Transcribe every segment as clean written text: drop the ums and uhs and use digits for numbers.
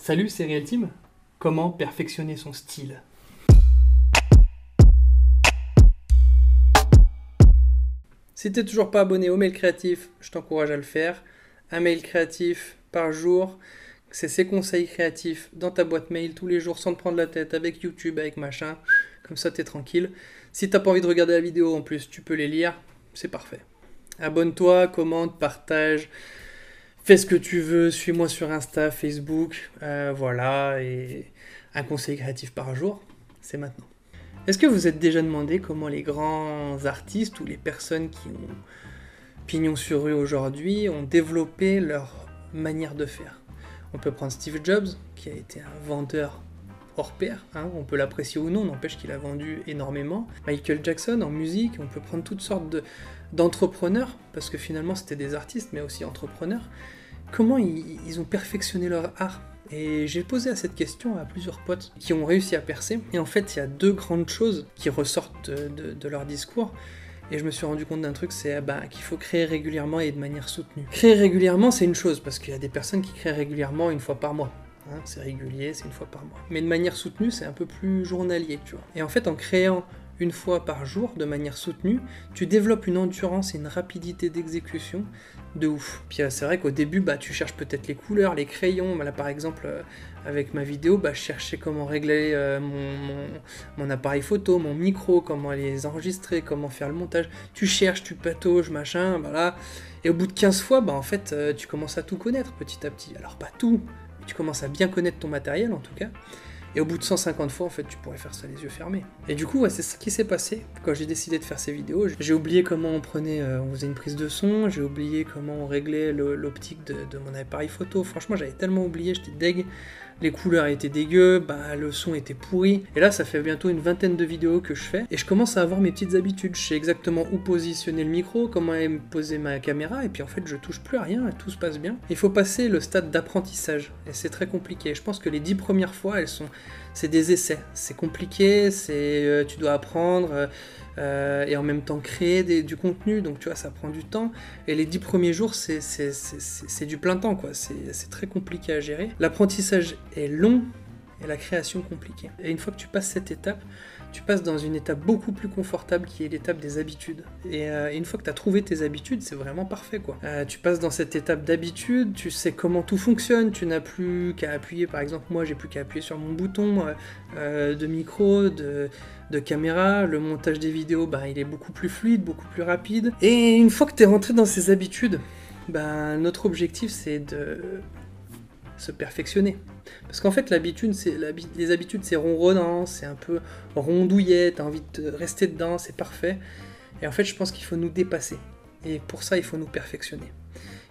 Salut, c'est Real Team. Comment perfectionner son style? Si t'es toujours pas abonné au mail créatif, je t'encourage à le faire. Un mail créatif par jour, c'est ces conseils créatifs dans ta boîte mail tous les jours sans te prendre la tête avec YouTube, avec machin. Comme ça, t'es tranquille. Si t'as pas envie de regarder la vidéo en plus, tu peux les lire. C'est parfait. Abonne-toi, commente, partage. Fais ce que tu veux, suis-moi sur Insta, Facebook, voilà, et un conseil créatif par jour, c'est maintenant. Est-ce que vous êtes déjà demandé comment les grands artistes ou les personnes qui ont pignon sur rue aujourd'hui ont développé leur manière de faire? On peut prendre Steve Jobs, qui a été un vendeur hors pair, hein, on peut l'apprécier ou non, n'empêche qu'il a vendu énormément. Michael Jackson en musique, on peut prendre toutes sortes d'entrepreneurs, parce que finalement c'était des artistes, mais aussi entrepreneurs. Comment ils ont perfectionné leur art? Et j'ai posé à cette question à plusieurs potes qui ont réussi à percer. Et en fait, il y a deux grandes choses qui ressortent de leur discours. Et je me suis rendu compte d'un truc, c'est qu'il faut créer régulièrement et de manière soutenue. Créer régulièrement, c'est une chose, parce qu'il y a des personnes qui créent régulièrement une fois par mois. Hein, c'est régulier, c'est une fois par mois. Mais de manière soutenue, c'est un peu plus journalier, tu vois. Et en fait, en créant une fois par jour, de manière soutenue, tu développes une endurance et une rapidité d'exécution de ouf. Puis c'est vrai qu'au début, tu cherches peut-être les couleurs, les crayons. Là, par exemple, avec ma vidéo, je cherchais comment régler mon appareil photo, mon micro, comment les enregistrer, comment faire le montage. Tu cherches, tu patauges, machin, voilà. Et au bout de 15 fois, en fait, tu commences à tout connaître petit à petit. Alors pas tout, mais tu commences à bien connaître ton matériel en tout cas. Et au bout de 150 fois, en fait, tu pourrais faire ça les yeux fermés. Et du coup, c'est ce qui s'est passé quand j'ai décidé de faire ces vidéos. J'ai oublié comment on faisait une prise de son, j'ai oublié comment on réglait l'optique de mon appareil photo. Franchement, j'avais tellement oublié, j'étais deg. Les couleurs étaient dégueu, le son était pourri. Et là, ça fait bientôt une vingtaine de vidéos que je fais. Et je commence à avoir mes petites habitudes. Je sais exactement où positionner le micro, comment poser ma caméra. Et puis en fait, je touche plus à rien et tout se passe bien. Il faut passer le stade d'apprentissage. Et c'est très compliqué. Je pense que les 10 premières fois, c'est des essais. C'est compliqué, tu dois apprendre et en même temps créer du contenu. Donc tu vois, ça prend du temps. Et les 10 premiers jours, c'est du plein temps, quoi. C'est très compliqué à gérer. L'apprentissage est long et la création compliquée. Et une fois que tu passes cette étape, tu passes dans une étape beaucoup plus confortable qui est l'étape des habitudes. Et une fois que tu as trouvé tes habitudes, c'est vraiment parfait, quoi. Tu passes dans cette étape d'habitude, tu sais comment tout fonctionne, tu n'as plus qu'à appuyer, par exemple moi j'ai plus qu'à appuyer sur mon bouton de micro, de caméra, le montage des vidéos il est beaucoup plus fluide, beaucoup plus rapide. Et une fois que tu es rentré dans ces habitudes, notre objectif c'est de se perfectionner. Parce qu'en fait, les habitudes, c'est ronronnant, c'est un peu rondouillet, t'as envie de rester dedans, c'est parfait. Et en fait, je pense qu'il faut nous dépasser. Et pour ça, il faut nous perfectionner.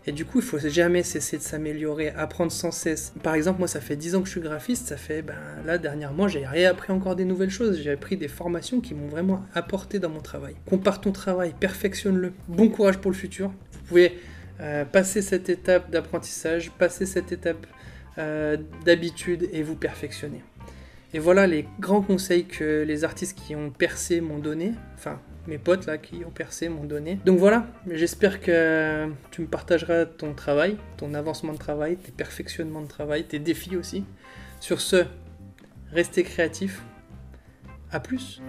Et du coup, il faut jamais cesser de s'améliorer, apprendre sans cesse. Par exemple, moi, ça fait 10 ans que je suis graphiste, ça fait, là, dernièrement, j'ai réappris encore des nouvelles choses, j'ai appris des formations qui m'ont vraiment apporté dans mon travail. Compare ton travail, perfectionne-le. Bon courage pour le futur. Vous pouvez passer cette étape d'apprentissage, passer cette étape d'habitude et vous perfectionner. Et voilà les grands conseils que les artistes qui ont percé m'ont donné, enfin mes potes là qui ont percé m'ont donné. Donc voilà, j'espère que tu me partageras ton travail, ton avancement de travail, tes perfectionnements de travail, tes défis aussi. Sur ce, restez créatifs. À plus.